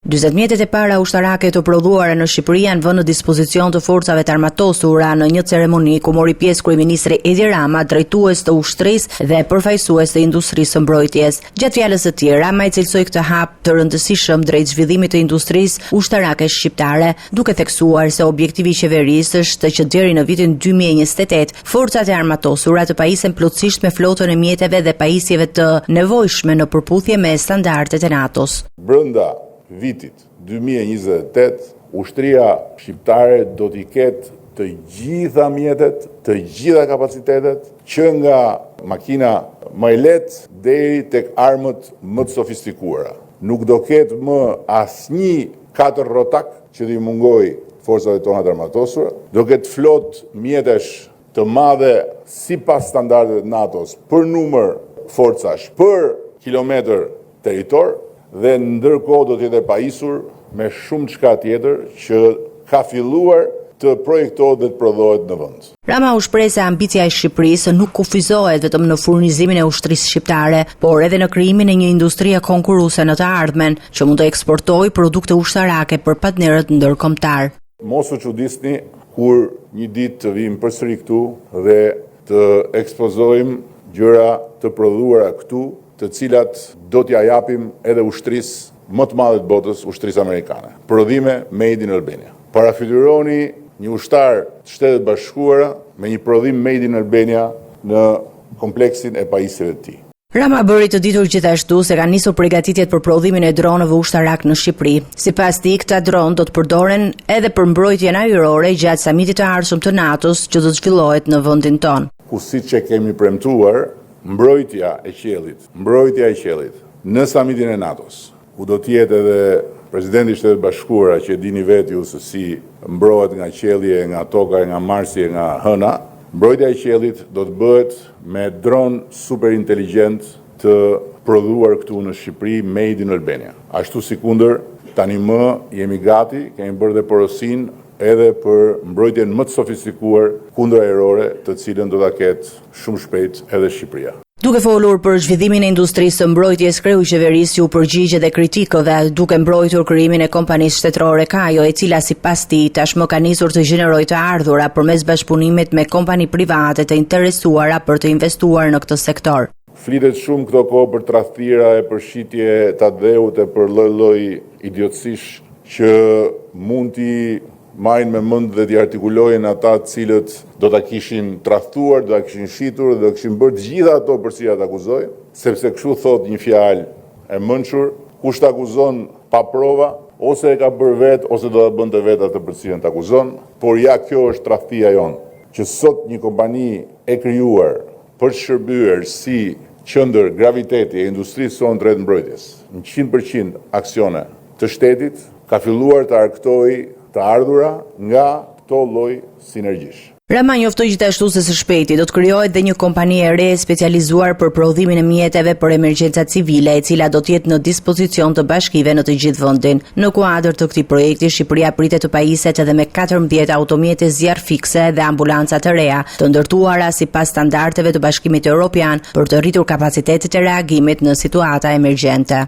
40 mjetet e para ushtarake të prodhuara në Shqipëri janë vënë në dispozicion të forcave të armatosura në një ceremoni ku mori pjesë kryeministri Edi Rama, drejtues të ushtrisë dhe përfaqësues të industrisë së mbrojtjes. Gjatë fjalës së tij, Rama i cilsoi këtë hap të rëndësishëm drejt zhvillimit të industrisë ushtarake shqiptare, duke theksuar se objektivi i qeverisë është që deri në vitin 2028 forcat e armatosura të pajisen plotësisht me flotën e mjeteve dhe pajisjeve të nevojshme në përputhje me standardet e NATO-s. Brenda vitit 2028, ushtria shqiptare do t'i ketë të gjitha mjetet, të gjitha kapacitetet, që nga makina më e lehtë deri tek armët më të sofistikuara. Nuk do ketë më asnjë 4 rotak që t'i mungoj forcave tona të armatosura, do ketë flotë mjetesh të madhe sipas standardeve të NATO-s për numër forcash për kilometër territor, dhe ndërkohë do të jetë pajisur me shumë çka tjetër që ka filluar të projektohet dhe të prodhohet në vend. Rama u shpreh se ambicia e Shqipërisë nuk kufizohet vetëm në furnizimin e ushtrisë shqiptare, por edhe në krijimin e një industrie konkurruese në të ardhmen, që mund të eksportojë produkte ushtarake për partnerët ndërkombëtar. Mos u çuditni kur një ditë të vim përsëri këtu dhe të ekspozojmë gjëra të prodhuara këtu, të cilat do t'ja japim edhe ushtrisë më të madhe të botës, ushtrisë amerikane. Prodhime made in Albania. Parafytyroni një ushtar të Shtetet Bashkuara me një prodhim made in Albania në kompleksin e pajisjeve të tij. Rama bëri të ditur gjithashtu se kanë nisur përgatitjet për prodhimin e dronëve ushtarak në Shqipëri. Sipas tij, këta dronë do të përdoren edhe për mbrojtjen ajrore gjatë samitit të ardhshëm të NATO-s që do të zhvillohet në vendin tonë. Ku siç e kemi premtuar, mbrojtja e qiellit në samitin e NATO-s, ku do të jetë edhe presidenti i Shtetit Bashkuara që dini vetë ju se si mbrohet nga qielli, nga toka, nga Marsi, nga hëna, mbrojtja e qiellit do të bëhet me dron super inteligjent të prodhuar këtu në Shqipëri, made in Albania. Ashtu sikundër, tani më jemi gati, kemi bërë dhe porosin edhe për mbrojtjen më të sofistikuar kundër ajrore, të cilën do ta ketë shumë shpejt edhe Shqipëria. Duke folur për zhvillimin e industrisë së mbrojtjes, kreu i qeverisë u përgjigj edhe kritikave, duke mbrojtur krijimin e kompanisë shtetërore Kajo, e cila sipas tij tashmë ka nisur të gjenerojë të ardhura përmes bashkëpunimit me kompani private të interesuara për të investuar në këtë sektor. Flitet shumë këto kohë për tradhira e përshitje të dheut e për lloj idiotësish që mund t'i marrin me mend dhe t'i artikulojnë ata cilët do ta kishin tradhtuar, do ta kishin shitur dhe do kishin bërë të gjitha ato për si ata akuzojnë, sepse kështu thot një fjalë e mençur, kush të akuzon pa prova, ose e ka bërë vetë, ose do ta bënte vetë atë për cilën të akuzon, por ja kjo është tradhtia jonë, që sot një kompani e krijuar për të shërbyer si qendër graviteti e industrisë sonë të mbrojtjes, 100% aksione të shtetit, ka filluar të argëtojë të ardhura nga këto lloj sinergjish. Rama njoftoi gjithashtu se së shpejti do të krijohet dhe një kompani e re specializuar për prodhimin e mjeteve për emergjenca civile, e cila do të jetë në dispozicion të bashkive në të gjithë vendin. Në kuadër të këtij projekti, Shqipëria pritet të pajiset edhe me 14 automjete zjarr fikse dhe ambulanca të reja, të ndërtuara sipas standardeve të Bashkimit Evropian për të rritur kapacitetet e reagimit në situata emergjente.